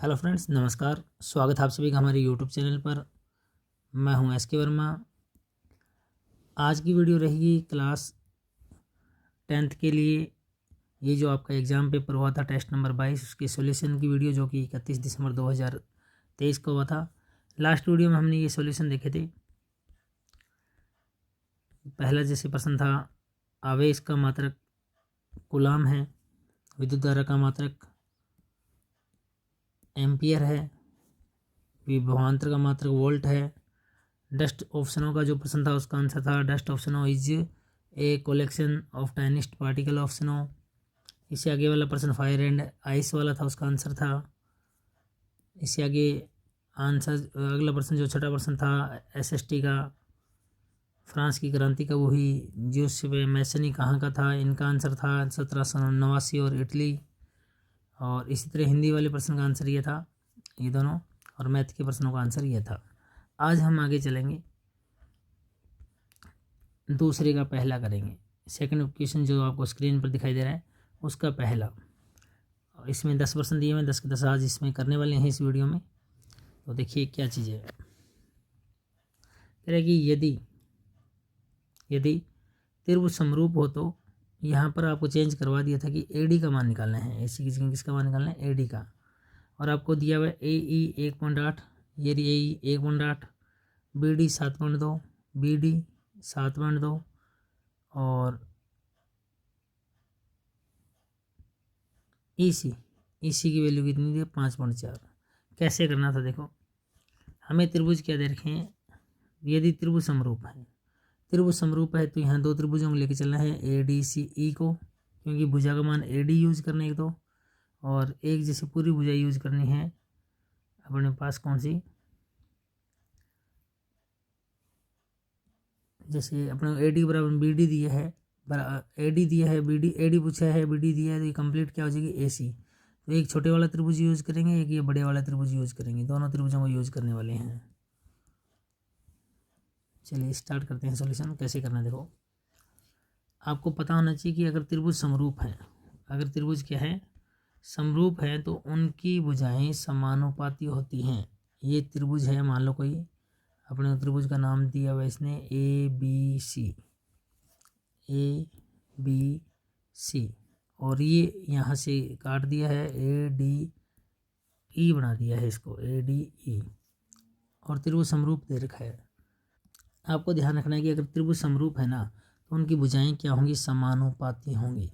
Hello friends, नमस्कार। स्वागत है आप सभी का हमारे यूट्यूब चैनल पर। मैं हूं एस के वर्मा। आज की वीडियो रहेगी क्लास 10th के लिए। ये जो आपका एग्ज़ाम पेपर हुआ था टेस्ट नंबर 22, उसके सॉल्यूशन की वीडियो, जो कि 31 दिसंबर 2023 को हुआ था। लास्ट वीडियो में हमने ये सॉल्यूशन देखे थे। पहला जैसे प्रश्न था, आवेश का मात्रक कूलाम है, विद्युत धारा का मात्रक एम्पियर है, विभवांतर का मात्रक वोल्ट है। डस्ट ऑप्शनों का जो प्रश्न था उसका आंसर था dust of snow is a collection of tiniest particle of snow. इससे आगे वाला प्रश्न फायर एंड आइस वाला था, उसका आंसर था। इससे आगे आंसर अगला प्रश्न जो छठा प्रश्न था एसएसटी का, फ्रांस की क्रांति कब हुई, ज्यूस मैसनी कहाँ का था, इनका आंसर था 1789 और इटली। और इसी तरह हिंदी वाले प्रश्न का आंसर ये था, ये दोनों, और मैथ के प्रश्नों का आंसर ये था। आज हम आगे चलेंगे, दूसरे का पहला करेंगे। सेकंड क्वेश्चन जो आपको स्क्रीन पर दिखाई दे रहा है उसका पहला। और इसमें 10 प्रश्न दिए हुए, 10 के 10 आज इसमें करने वाले हैं इस वीडियो में। तो देखिए क्या चीज़ है। कह रहा है कि यदि यदि त्रिभुज समरूप हो तो, यहाँ पर आपको चेंज करवा दिया था कि एडी का मान निकालना है। ऐसी किसका मान निकालना है, एडी का। और आपको दिया हुआ है ए ई 1.8, ये ए ई 1.8, बी डी 7.2, बी डी 7.2 और ईसी की वैल्यू कितनी थी, 5.4। कैसे करना था, देखो हमें त्रिभुज क्या दे रखे हैं। यदि त्रिभुज समरूप है, त्रिभुज समरूप है तो यहाँ दो त्रिभुजों को लेकर चलना है, ए डी सी ई को, क्योंकि भुजा का मान ए डी यूज करना है एक तो, और एक जैसे पूरी भुजा यूज करनी है अपने पास। कौन सी, जैसे अपने ए डी बराबर बी डी दिया है, ए डी दिया है, बी डी ए डी पूछा है, बी डी दिया है, तो ये कंप्लीट क्या हो जाएगी, ए सी। तो एक छोटे वाला त्रिभुज यूज करेंगे, एक ये बड़े वाला त्रिभुज यूज करेंगे, दोनों त्रिभुजों को यूज करने वाले हैं। चलिए स्टार्ट करते हैं सॉल्यूशन। कैसे करना है, देखो आपको पता होना चाहिए कि अगर त्रिभुज समरूप है, अगर त्रिभुज क्या है, समरूप है, तो उनकी भुजाएं समानुपाती होती हैं। ये त्रिभुज है, मान लो कोई, अपने त्रिभुज का नाम दिया हुआ इसने A B C, A B C, और ये यहाँ से काट दिया है, ए डी ई बना दिया है इसको, ए डी ई, और त्रिभुज समरूप दे रखा है। आपको ध्यान रखना है कि अगर त्रिभुज समरूप है ना, तो उनकी भुजाएं क्या होंगी, समानुपाती होंगी।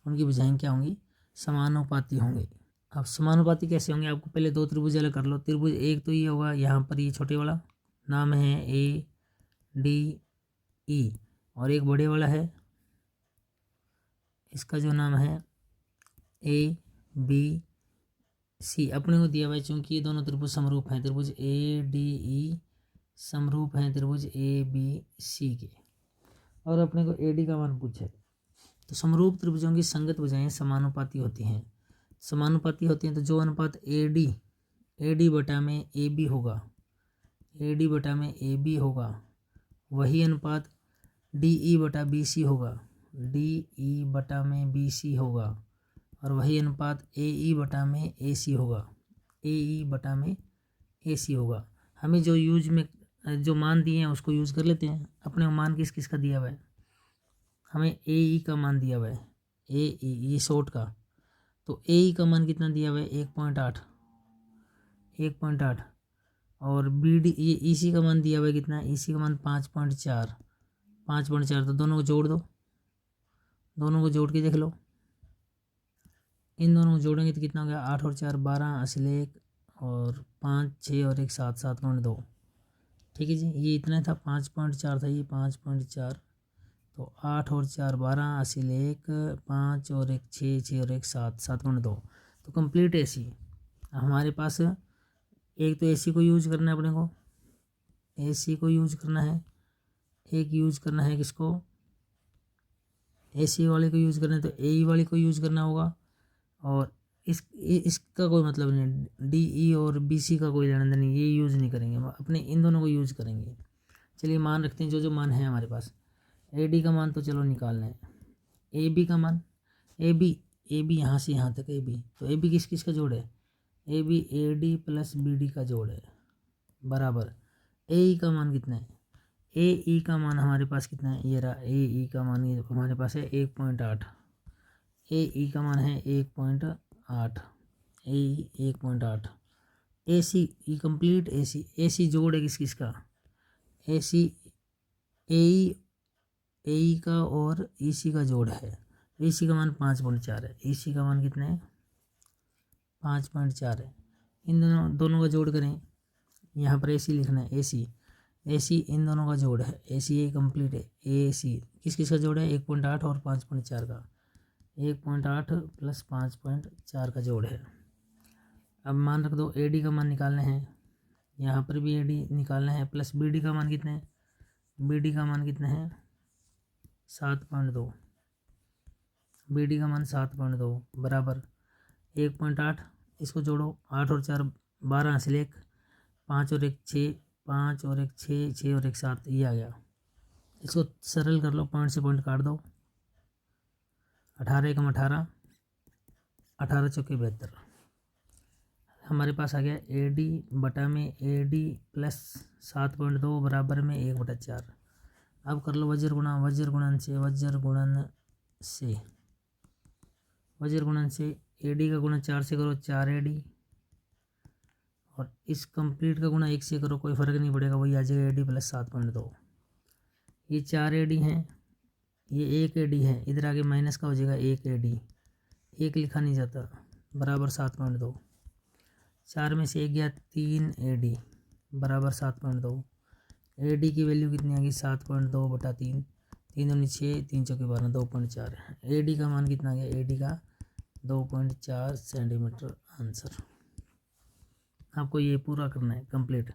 उनकी भुजाएं क्या होंगी, समानुपाती होंगी। अब समानुपाती कैसे होंगे, आपको पहले दो त्रिभुज अलग कर लो। त्रिभुज एक तो ये होगा, यहाँ पर ये छोटे वाला नाम है ए डी ई, और एक बड़े वाला है, इसका जो नाम है ए बी सी। अपने को दिया हुआ है, चूँकि ये दोनों त्रिभुज समरूप हैं, त्रिभुज ए डी ई समरूप हैं त्रिभुज ए बी सी के, और अपने को ए डी का मान पूछा है। तो समरूप त्रिभुजों की संगत भुजाएं समानुपाती होती हैं। समानुपाती होती हैं तो जो अनुपात ए डी बटा में ए बी होगा, ए डी बटा में ए बी होगा, वही अनुपात डी ई बटा बी सी होगा, डी ई बटा में बी सी होगा, और वही अनुपात ए ई बटा में ए सी होगा, ए ई बटा में ए सी होगा। हमें जो यूज में जो मान दिए हैं उसको यूज़ कर लेते हैं। अपने मान किस किस का दिया हुआ है, हमें ए ई का मान दिया हुआ है, ए ई ये शॉर्ट का, तो ए ई का मान कितना दिया हुआ है, 1.8, 1.8, और बी डी ये ई सी का मान दिया हुआ है कितना, ई सी का मान 5.4, 5.4। तो दोनों को जोड़ दो, दोनों को जोड़ के देख लो, इन दोनों को जोड़ेंगे तो कितना हो गया, 8 और 4 12, असल 1, और 5 6 और 1 7, 7.2। ठीक है जी, ये इतना था, 5.4 था ये, 5.4, तो 8 और 4 12, असल 1 5 और 1 6, 6 और 1 7, 7.2। तो कंप्लीट ए सी हमारे पास। एक तो ए सी को यूज करना है अपने को, ए सी को यूज करना है, एक यूज करना है किसको, ए सी वाले को यूज करना है, तो ए ई वाले को यूज करना होगा। और इसका कोई मतलब नहीं, डी ई और बी सी का कोई लेना देना नहीं, ये यूज़ नहीं करेंगे, अपने इन दोनों को यूज़ करेंगे। चलिए मान रखते हैं जो जो मान है हमारे पास। ए डी का मान तो चलो निकालना है, ए बी का मान, ए बी यहाँ से यहाँ तक ए बी, तो ए बी किस किस का जोड़ है, A B A D plus B D का जोड़ है बराबर ए ई का मान कितना है, ए ई का मान हमारे पास कितना है, ये रहा ए ई का मान ये हमारे पास है 1.8, ए ई का मान है 1.8, ए ई 1.8, ए सी ई कंप्लीट ए सी जोड़ है किस किस का, ए सी ए ई का और ई सी का जोड़ है, ए सी का मान 5.4 है, ई सी का मान कितना है 5.4 है। इन दोनों का जोड़ करें, यहाँ पर ए सी लिखना है, ए सी इन दोनों का जोड़ है, ए सी ए कंप्लीट है, ए सी किस किस का जोड़ है 1.8 और 5.4 का, 1.8 प्लस 5.4 का जोड़ है। अब मान रख दो ए डी का मान निकालना है, यहाँ पर भी ए डी निकालना है, प्लस बी डी का मान कितना है, बी डी का मान कितना है 7.2, बी डी का मान 7.2 बराबर 1.8, इसको जोड़ो 8 और 4 12 हासिल 1, 5 और 1 6, 5 और 1 6, 6 और 1 7, ये आ गया। इसको सरल कर लो, पॉइंट से पॉइंट काट दो, 18 एकम 18, 18 चौके 72, हमारे पास आ गया ए डी बटा में ए डी प्लस 7.2 बराबर में 1/4। अब कर लो वज्र गुणन से, वज्र गुणन से ए डी का गुणा 4 से करो 4 ए डी, और इस कंप्लीट का गुणा 1 से करो, कोई फ़र्क नहीं पड़ेगा, वही आ जाएगा ए डी प्लस 7.2। ये 4 ए डी हैं, ये 1 ए डी है, इधर आगे माइनस का हो जाएगा 1 ए डी, 1 लिखा नहीं जाता, बराबर 7.2, 4 में से 1 गया 3 ए डी बराबर 7.2, ए डी की वैल्यू कितनी आ गई 7.2 बटा 3, 3 दूनी 6, 3 चौके 12, 2.4, ए डी का मान कितना आ गया, ए डी का 2.4 सेंटीमीटर आंसर। आपको ये पूरा करना है कंप्लीट,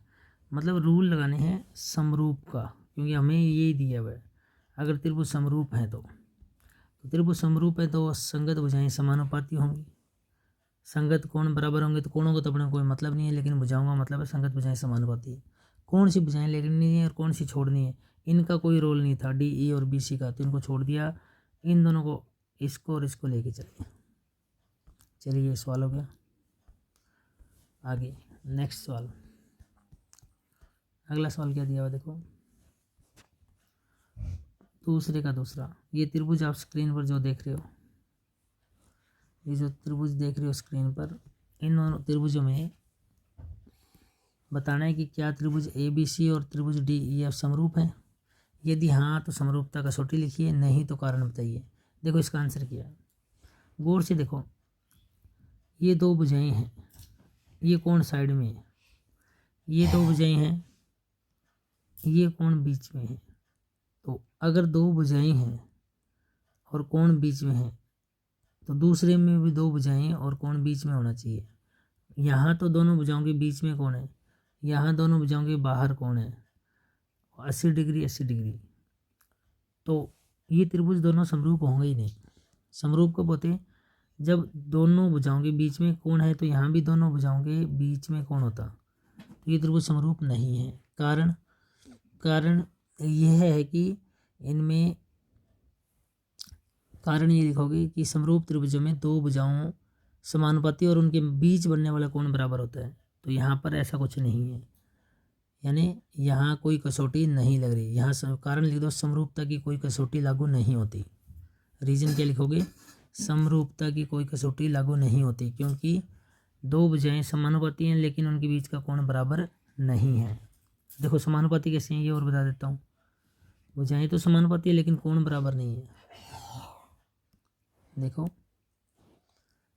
मतलब रूल लगाने हैं समरूप का, क्योंकि हमें ये दिया हुआ है अगर त्रिभुज समरूप है तो त्रिभुज समरूप है तो संगत भुजाएं समानुपाती होंगी, संगत कोण बराबर होंगे, तो कोणों को तो अपना कोई मतलब नहीं है, लेकिन भुजाओं का मतलब है संगत भुजाएं समानुपाती है। कौन सी भुजाएं लेनी है और कौन सी छोड़नी है, इनका कोई रोल नहीं था डी ई और बी सी का, तो इनको छोड़ दिया, इन दोनों को इसको और इसको लेके चलिए। चलिए ये सवाल हो गया। आगे नेक्स्ट सवाल, अगला सवाल क्या दिया हुआ देखो, दूसरे का दूसरा, ये त्रिभुज आप स्क्रीन पर जो देख रहे हो, ये जो त्रिभुज देख रहे हो स्क्रीन पर, इन दोनों त्रिभुजों में बताना है कि क्या त्रिभुज ए बी सी और त्रिभुज डी ई एफ समरूप हैं, यदि हाँ तो समरूपता कसौटी लिखिए, नहीं तो कारण बताइए। देखो इसका आंसर क्या है, गौर से देखो, ये दो भुजाएं हैं, ये कोण साइड में है, ये दो भुजाएं हैं, ये कोण बीच में है, तो अगर दो भुजाएं हैं और कोण बीच में है तो दूसरे में भी दो भुजाएं और कोण बीच में होना चाहिए। यहाँ तो दोनों भुजाओं के बीच में कोण है, यहाँ दोनों भुजाओं के बाहर कोण है 80 डिग्री 80 डिग्री, तो ये त्रिभुज दोनों समरूप होंगे ही नहीं। समरूप कब होते हैं, जब दोनों भुजाओं के बीच में कोण है, तो यहाँ भी दोनों भुजाओं के बीच में कोण होता, तो ये त्रिभुज समरूप नहीं है। कारण यह है कि इनमें, कारण ये लिखोगे कि समरूप त्रिभुजों में दो भुजाओं समानुपाती और उनके बीच बनने वाला कोण बराबर होता है, तो यहाँ पर ऐसा कुछ नहीं है, यानी यहाँ कोई कसौटी नहीं लग रही। यहाँ कारण लिख दो, समरूपता की कोई कसौटी लागू नहीं होती। रीजन क्या लिखोगे, समरूपता की कोई कसौटी लागू नहीं होती, क्योंकि दो भुजाएं समानुपाती हैं लेकिन उनके बीच का कोण बराबर नहीं है। देखो समानुपाती कैसे हैं ये और बता देता हूँ, भुजाएं तो समानुपाती है लेकिन कोण बराबर नहीं है। देखो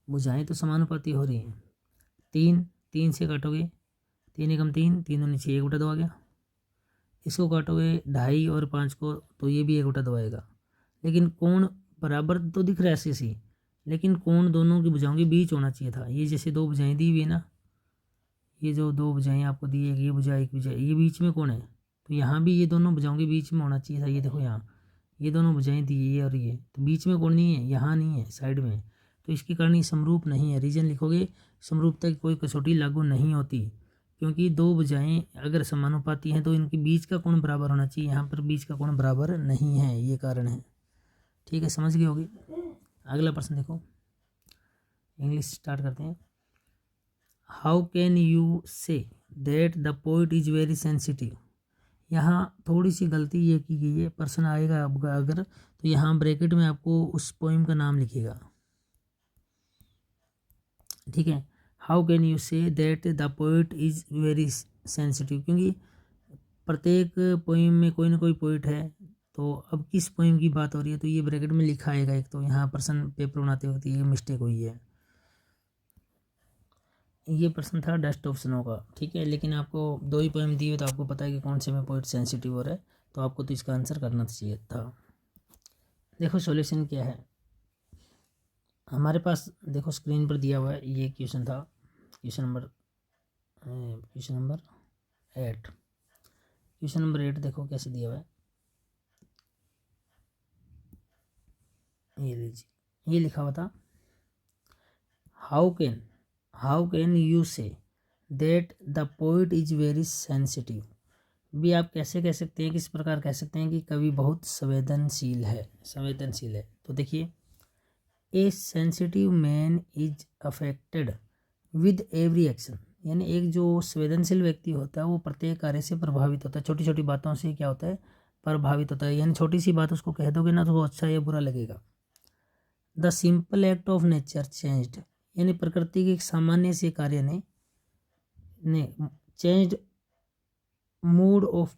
भुजाएं तो समानुपाती हो रही हैं, 3 से काटोगे 3 एकम 3, 3 दूनी 6, 1/2 आ गया। इसको काटोगे 2.5 और 5 को, तो ये भी 1/2 आएगा, लेकिन कोण बराबर तो दिख रहा है ऐसे, लेकिन कोण दोनों की भुजाओं के बीच होना चाहिए था। ये जैसे दो भुजाएं दी हुई है ना, ये जो दो भुजाएं आपको दी है, ये भुजा एक भुजा, ये बीच में कोण है, तो यहाँ भी ये दोनों भुजाओं के बीच में होना चाहिए था। ये देखो यहाँ ये दोनों भुजाएं दी ये और ये, तो बीच में कोण नहीं है, यहाँ नहीं है, साइड में, तो इसके कारण ये समरूप नहीं है। रीजन लिखोगे, समरूपता की कोई कसौटी लागू नहीं होती, क्योंकि दो भुजाएं अगर समानुपाती हैं तो इनके बीच का कोण बराबर होना चाहिए, यहाँ पर बीच का कोण बराबर नहीं है, ये कारण है। ठीक है, समझ गए होगी। अगला प्रश्न देखो, इंग्लिश स्टार्ट करते हैं। How can you say that the poet is very sensitive. यहाँ थोड़ी सी गलती ये की गई है, पर्सन आएगा आपका अगर तो यहाँ ब्रैकेट में आपको उस पोइम का नाम लिखेगा, ठीक है। How can you say that the poet is very sensitive, क्योंकि प्रत्येक पोइम में कोई ना कोई पोइट है, तो अब किस पोइम की बात हो रही है तो ये ब्रैकेट में लिखा आएगा एक, तो यहाँ पर्सन पेपर बनाते वक्त ये मिस्टेक हुई है। ये प्रश्न था डस्ट ऑफ स्नो का, ठीक है, लेकिन आपको 2 ही पोएम दिए तो आपको पता है कि कौन से में पोइट सेंसिटिव हो रहा है, तो आपको तो इसका आंसर करना चाहिए था। देखो सॉल्यूशन क्या है हमारे पास, देखो स्क्रीन पर दिया हुआ है, ये क्वेश्चन था, क्वेश्चन नंबर 8। क्वेश्चन नंबर 8 देखो कैसे दिया हुआ है, ये लीजिए, ये लिखा हुआ था how can you say that the poet is very sensitive. भी आप कैसे कह सकते हैं, किस प्रकार कह सकते हैं कि कवि बहुत संवेदनशील है। तो देखिए, a sensitive man is affected with every action, यानी एक जो संवेदनशील व्यक्ति होता है वो प्रत्येक कार्य से प्रभावित होता है, छोटी छोटी बातों से क्या होता है, प्रभावित होता है, यानी छोटी सी बात उसको कह दोगे ना तो वो अच्छा या बुरा लगेगा। The simple act of nature changed, यानी प्रकृति के एक सामान्य से कार्य ने changed mood off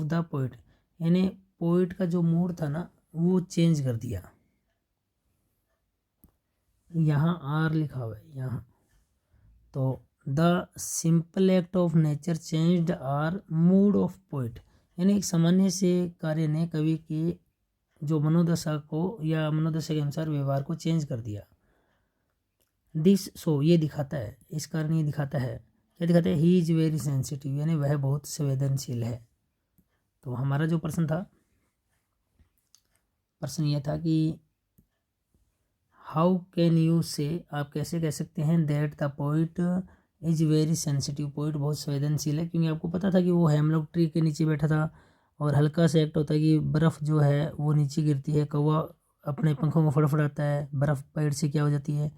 the poet, यानी पोइट का जो मूड था ना वो चेंज कर दिया। यहाँ आर लिखा हुआ है यहाँ, तो the simple act of nature changed our mood of poet, यानी एक सामान्य से कार्य ने कवि के जो मनोदशा को या मनोदशा के अनुसार व्यवहार को चेंज कर दिया। दिस सो ये दिखाता है, इस कारण ये दिखाता है, क्या दिखाता है, ही इज वेरी सेंसिटिव, यानी वह बहुत संवेदनशील है। तो हमारा जो प्रश्न ये था कि हाउ कैन यू से, आप कैसे कह सकते हैं that the poet is very sensitive, poet बहुत संवेदनशील है, क्योंकि आपको पता था कि वो हेमलॉक ट्री के नीचे बैठा था और हल्का सा एक्ट होता है कि बर्फ़ जो है वो नीचे गिरती है, कौवा अपने पंखों को फड़फड़ाता है, बर्फ़ पेड़ से क्या हो जाती है,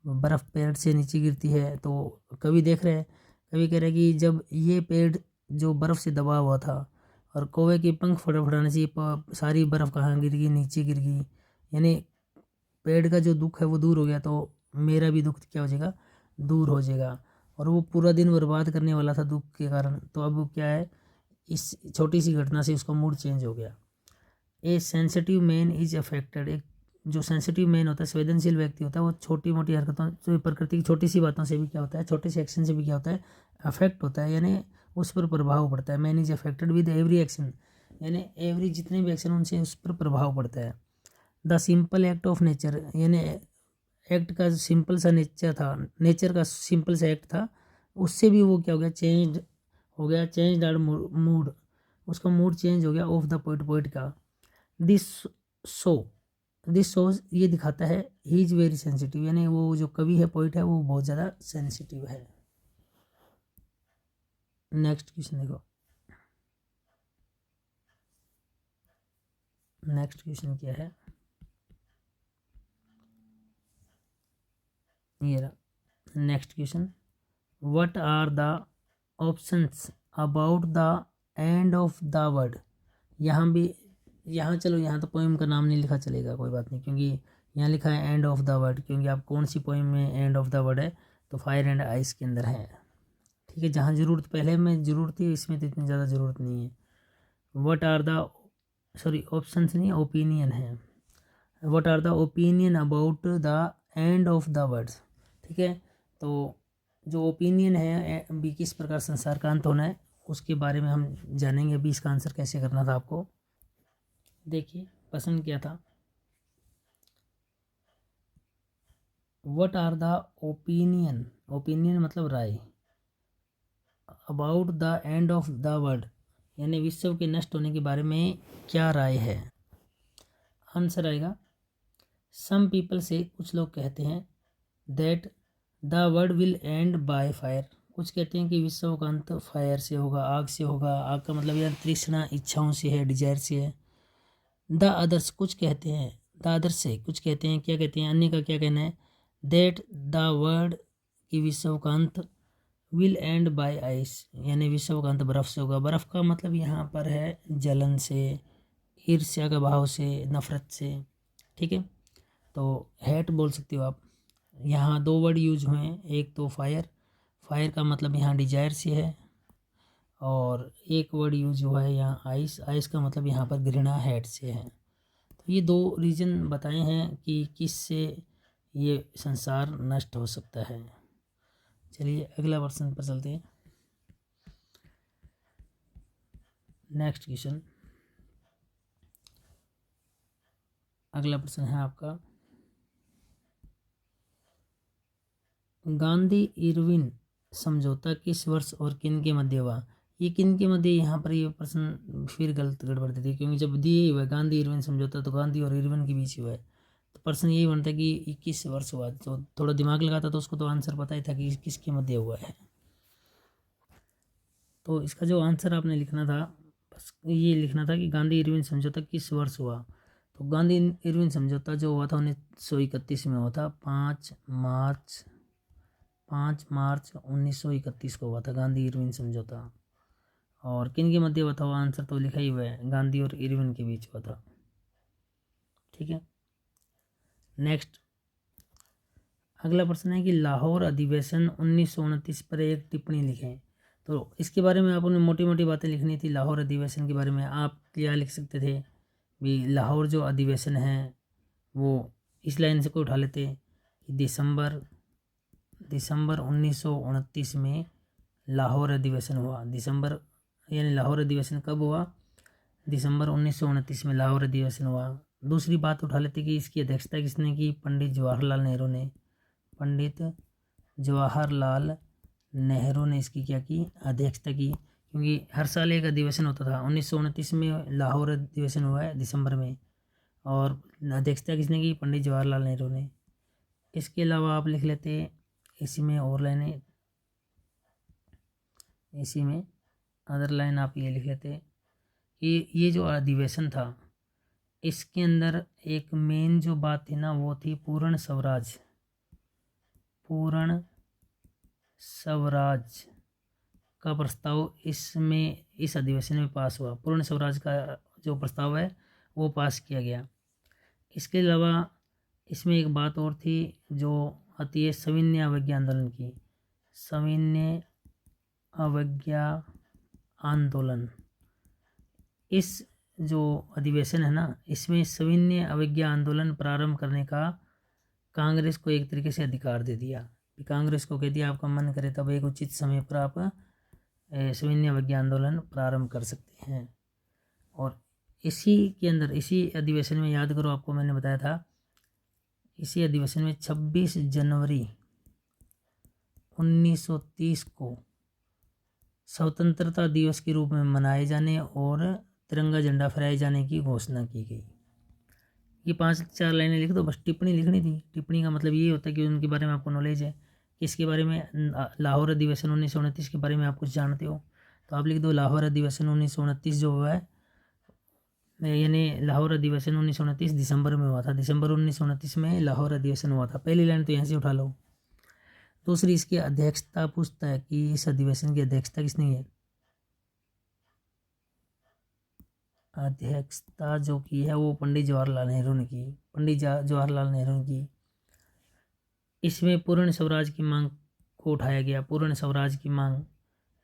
बर्फ़ पेड़ से नीचे गिरती है। तो कवि देख रहे हैं, कवि कह रहे हैं कि जब ये पेड़ जो बर्फ़ से दबा हुआ था और कौवे के पंख फड़फड़ाने से सारी बर्फ़ कहाँ गिर गई, नीचे गिर गई, यानी पेड़ का जो दुख है वो दूर हो गया, तो मेरा भी दुख क्या हो जाएगा, दूर हो जाएगा। और वो पूरा दिन बर्बाद करने वाला था दुख के कारण, तो अब क्या है, इस छोटी सी घटना से उसका मूड चेंज हो गया। ए सेंसिटिव मैन इज अफेक्टेड, एक जो सेंसिटिव मैन होता है, संवेदनशील व्यक्ति होता है, वो छोटी मोटी हरकतों से, प्रकृति की छोटी सी बातों से भी क्या होता है, छोटे से एक्शन से भी क्या होता है, अफेक्ट होता है, यानी उस पर प्रभाव पड़ता है। Man is affected with every action, यानी एवरी जितने भी एक्शन उनसे उस पर प्रभाव पड़ता है। The simple act of nature, यानी एक्ट का सिंपल सा नेचर था, नेचर का सिंपल सा एक्ट था, उससे भी वो क्या हो गया, चेंज हो गया, चेंज आर मूड, उसका मूड चेंज हो गया ऑफ द पोइट का। दिस शोज ये दिखाता है ही इज वेरी सेंसिटिव, यानी वो जो कवि है, पोइट है, वो बहुत ज़्यादा सेंसिटिव है। नेक्स्ट क्वेश्चन देखो, नेक्स्ट क्वेश्चन क्या है, ये रहा next question, what are the options about the end of the word. यहाँ चलो, यहाँ तो पोएम का नाम नहीं लिखा चलेगा, कोई बात नहीं, क्योंकि यहाँ लिखा है एंड ऑफ द वर्ड, क्योंकि आप कौन सी पोएम में एंड ऑफ द वर्ड है, तो फायर एंड आइस के अंदर है, ठीक है। जहाँ ज़रूरत पहले में ज़रूरत थी, इसमें तो इतनी ज़्यादा ज़रूरत नहीं है। What are the, sorry options नहीं, ओपिनियन है। What are the opinion about the end of the words, ठीक है। तो जो ओपिनियन है भी किस प्रकार संसार का अंत होना है, उसके बारे में हम जानेंगे। अभी इसका आंसर कैसे करना था आपको, देखिए पसंद क्या था, व्हाट आर द ओपिनियन मतलब राय, about the end of the world, यानी विश्व के नष्ट होने के बारे में क्या राय है। आंसर आएगा, सम पीपल से, कुछ लोग कहते हैं, that the world will and by fire, कुछ कहते हैं कि विश्व का अंत फायर से होगा, आग से होगा। आग का मतलब यार तृष्णा, इच्छाओं से है, डिजायर से है। द अदर्स, कुछ कहते हैं, द अदर्स से कुछ कहते हैं, क्या कहते हैं, अन्य का क्या कहना है, दैट द वर्ल्ड कि विश्व का अंत विल एंड बाय आइस, यानी विश्व का अंत बर्फ़ से होगा। बर्फ़ का मतलब यहाँ पर है जलन से, ईर्ष्या के भाव से, नफरत से, ठीक है। तो हेट बोल सकते हो आप। यहाँ दो वर्ड यूज हुए हैं, एक तो फायर, फायर का मतलब यहाँ डिजायर से है, और एक वर्ड यूज हुआ है यहाँ आइस, आइस का मतलब यहाँ पर घृणा, हेट से है। तो ये दो रीजन बताए हैं कि किससे ये संसार नष्ट हो सकता है। चलिए अगला प्रश्न पर चलते हैं। नेक्स्ट क्वेश्चन, अगला प्रश्न है आपका, गांधी इरविन समझौता किस वर्ष और किन के मध्य हुआ? ये किन के मध्य, यहाँ पर ये प्रश्न फिर गलत गड़बड़ देती है, क्योंकि जब दिए हुआ है गांधी इरविन समझौता तो गांधी और इरविन के बीच हुआ है, तो प्रश्न यही बनता है कि किस वर्ष हुआ। तो थोड़ा दिमाग लगाता तो उसको तो आंसर पता ही था कि किसके मध्य हुआ है। तो इसका जो आंसर आपने लिखना था, बस ये लिखना था कि गांधी इरविन समझौता किस वर्ष हुआ। तो गांधी इरविन समझौता जो हुआ था 1931 में हुआ था, 5 मार्च 1931 को हुआ था गांधी इरविन समझौता। और किन के मध्य हुआ था, वो आंसर तो लिखा ही हुआ है, गांधी और इरविन के बीच हुआ था, ठीक है। नेक्स्ट अगला प्रश्न है कि लाहौर अधिवेशन 1929 पर एक टिप्पणी लिखें। तो इसके बारे में आपने मोटी मोटी बातें लिखनी थी। लाहौर अधिवेशन के बारे में आप क्या लिख सकते थे भी, लाहौर जो अधिवेशन है वो इस लाइन से को उठा लेते कि दिसंबर 1929 में लाहौर अधिवेशन हुआ। दिसंबर यानी लाहौर अधिवेशन कब हुआ, दिसंबर 1929 में लाहौर अधिवेशन हुआ। दूसरी बात उठा लेते कि इसकी अध्यक्षता किसने की, पंडित जवाहरलाल नेहरू ने। पंडित जवाहरलाल नेहरू ने इसकी क्या की, अध्यक्षता की, क्योंकि हर साल एक अधिवेशन होता था। 1929 में लाहौर अधिवेशन हुआ है दिसंबर में, और अध्यक्षता किसने की, पंडित जवाहरलाल नेहरू ने। इसके अलावा आप लिख लेते इसी में और लाइनें, इसी में अदर लाइन आप ये लिख लेते कि ये जो अधिवेशन था इसके अंदर एक मेन जो बात थी ना, वो थी पूर्ण स्वराज। पूर्ण स्वराज का प्रस्ताव इसमें इस अधिवेशन में पास हुआ। पूर्ण स्वराज का जो प्रस्ताव है वो पास किया गया। इसके अलावा इसमें एक बात और थी जो आती है सविनय अवज्ञा आंदोलन की। सविनय अवज्ञा आंदोलन, इस जो अधिवेशन है ना, इसमें सविनय अवज्ञा आंदोलन प्रारंभ करने का कांग्रेस को एक तरीके से अधिकार दे दिया। कांग्रेस को कह दिया आपका मन करे तब एक उचित समय पर आप सविनय अवज्ञा आंदोलन प्रारंभ कर सकते हैं। और इसी के अंदर, इसी अधिवेशन में याद करो, आपको मैंने बताया था, इसी अधिवेशन में 26 जनवरी 1930 को स्वतंत्रता दिवस के रूप में मनाए जाने और तिरंगा झंडा फहराए जाने की घोषणा की गई। ये 5-4 लाइनें लिख दो, बस टिप्पणी लिखनी थी। टिप्पणी का मतलब ये होता है कि उनके बारे में आपको नॉलेज है, किसके बारे में, लाहौर अधिवेशन 1929 के बारे में आप कुछ जानते हो, तो आप लिख दो लाहौर अधिवेशन 1929 जो हुआ है, यानी लाहौर अधिवेशन 1929 दिसंबर में हुआ था। दिसंबर 1929 में लाहौर अधिवेशन हुआ था। पहली लाइन तो यहाँ से उठा लो। दूसरी, इसकी अध्यक्षता पूछता है कि इस अधिवेशन की अध्यक्षता किसने की है। अध्यक्षता जो की है वो पंडित जवाहरलाल नेहरू ने की। पंडित जवाहरलाल नेहरू ने की। इसमें पूर्ण स्वराज की मांग को उठाया गया। पूर्ण स्वराज की मांग,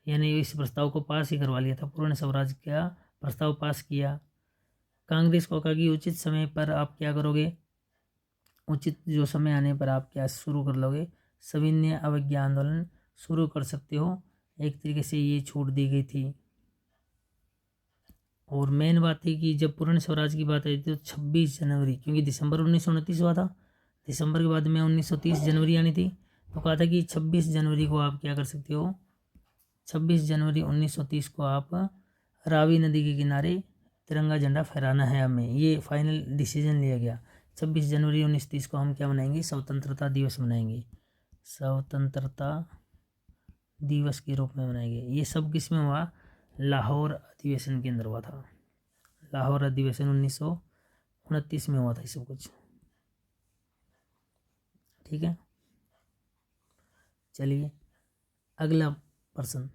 यानी इस प्रस्ताव को पास ही करवा लिया था। पूर्ण स्वराज का प्रस्ताव पास किया। कांग्रेस को कहा कि उचित समय पर आप क्या करोगे, उचित जो समय आने पर आप क्या शुरू कर लोगे, सविनय अवज्ञा आंदोलन शुरू कर सकते हो। एक तरीके से ये छूट दी गई थी। और मेन बात थी कि जब पूर्ण स्वराज की बात आई थी तो 26 जनवरी, क्योंकि दिसंबर 1929 हुआ था, दिसंबर के बाद में 1930 जनवरी आनी थी, तो कहा था कि 26 जनवरी को आप क्या कर सकते हो, 26 जनवरी 1930 को आप रावी नदी के किनारे तिरंगा झंडा फहराना है हमें। ये फाइनल डिसीजन लिया गया। 26 जनवरी 1930 को हम क्या मनाएंगे, स्वतंत्रता दिवस मनाएंगे। स्वतंत्रता दिवस के रूप में मनाएंगे। ये सब किस में हुआ, लाहौर अधिवेशन के अंदर हुआ था। लाहौर अधिवेशन 1929 में हुआ था ये सब कुछ, ठीक है। चलिए अगला प्रश्न,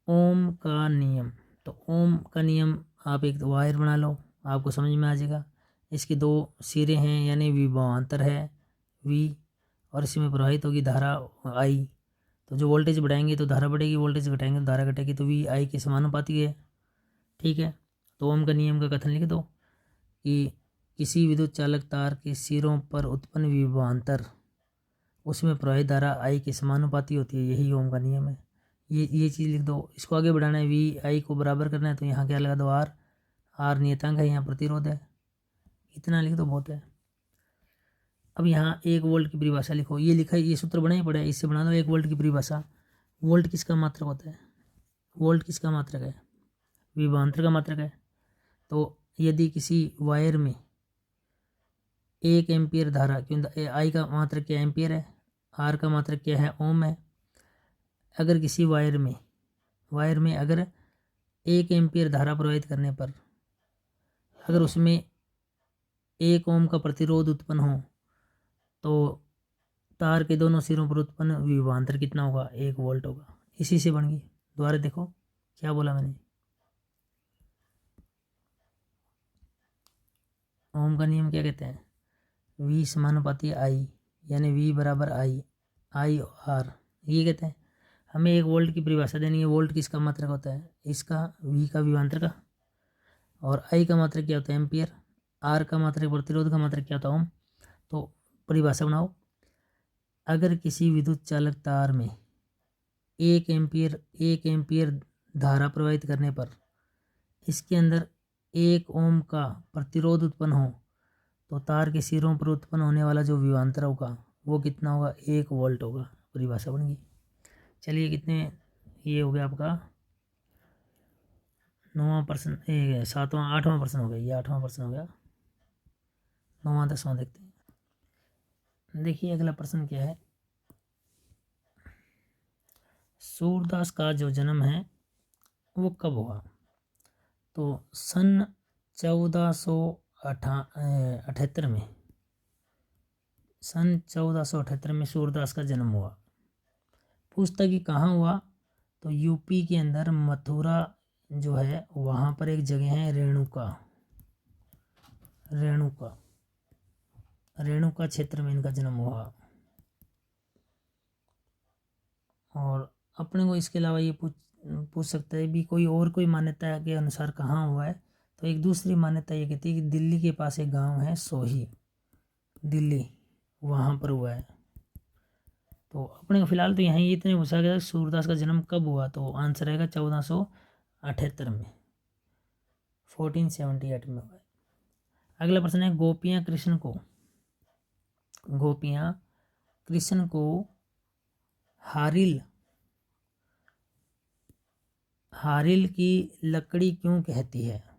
ओम का नियम। तो ओम का नियम, आप एक वायर बना लो, आपको समझ में आ जाएगा। इसके दो सिरे हैं यानी विभवांतर है V, और इसी में प्रवाहित होगी धारा I। तो जो वोल्टेज बढ़ाएंगे तो धारा बढ़ेगी, वोल्टेज घटाएंगे तो धारा घटेगी, तो V I के समानुपाती है। ठीक है, तो ओम का नियम का कथन लिख दो कि किसी विद्युत चालक तार के सिरों पर उत्पन्न विभवांतर उसमें प्रवाहित धारा I के समानुपाती होती है, यही ओम का नियम है। ये चीज़ लिख दो। इसको आगे बढ़ाना है, V I को बराबर करना है, तो यहाँ क्या लगा दो R नियतांक है, यहाँ प्रतिरोध है, इतना लिख दो बहुत है। अब यहाँ 1 वोल्ट की परिभाषा लिखो, ये लिखा है, ये सूत्र बना ही पड़ा है, इससे बना दो 1 वोल्ट की परिभाषा। वोल्ट किसका मात्रक होता है? वोल्ट किसका मात्रक है? विभवांतर का मात्रक है। तो यदि किसी वायर में 1 एम्पियर धारा, क्योंकि I का मात्रक क्या एम्पियर है, R का मात्रक क्या है ओम है। अगर किसी वायर में अगर 1 एम्पियर धारा प्रवाहित करने पर अगर उसमें 1 ओम का प्रतिरोध उत्पन्न हो तो तार के दोनों सिरों पर उत्पन्न विभवांतर कितना होगा? 1 वोल्ट होगा। इसी से बन गई। दोबारा देखो क्या बोला मैंने, ओम का नियम क्या कहते हैं? V समानुपाती I, यानी V बराबर I R, ये कहते हैं। हमें 1 वोल्ट की परिभाषा देनी है। वोल्ट किसका मात्रक होता है? इसका, V का विभवांतर का, और I का मात्रक क्या होता है? एम्पियर। R का मात्रक, प्रतिरोध का मात्रक क्या होता है? ओम। तो परिभाषा बनाओ, अगर किसी विद्युत चालक तार में 1 एम्पियर धारा प्रवाहित करने पर इसके अंदर 1 ओम का प्रतिरोध उत्पन्न हो तो तार के सिरों पर उत्पन्न होने वाला जो विभवांतर होगा वो कितना होगा? 1 वोल्ट होगा। परिभाषा बन गई। चलिए कितने ये हो गया आपका 9वां प्रश्न, 7वां 8वां प्रश्न हो गया, ये 8वां प्रश्न हो गया। 9वां 10वां देखते हैं। देखिए अगला प्रश्न क्या है, सूरदास का जो जन्म है वो कब हुआ? तो सन 1478 में, सन 1478 में सूरदास का जन्म हुआ। पूछता कि कहाँ हुआ? तो यूपी के अंदर मथुरा जो है वहाँ पर एक जगह है रेणुका क्षेत्र में इनका जन्म हुआ। और अपने को इसके अलावा ये पूछ सकता है भी कोई मान्यता के अनुसार कहाँ हुआ है? तो एक दूसरी मान्यता ये कहती है कि दिल्ली के पास एक गांव है सोही, दिल्ली, वहाँ पर हुआ है। तो अपने को फिलहाल तो यहाँ ये इतने पूछा गया सूरदास का जन्म कब हुआ? तो आंसर रहेगा 1478 में, 1478 में हुआ है। अगला प्रश्न है, गोपियाँ कृष्ण को हारिल की लकड़ी क्यों कहती है?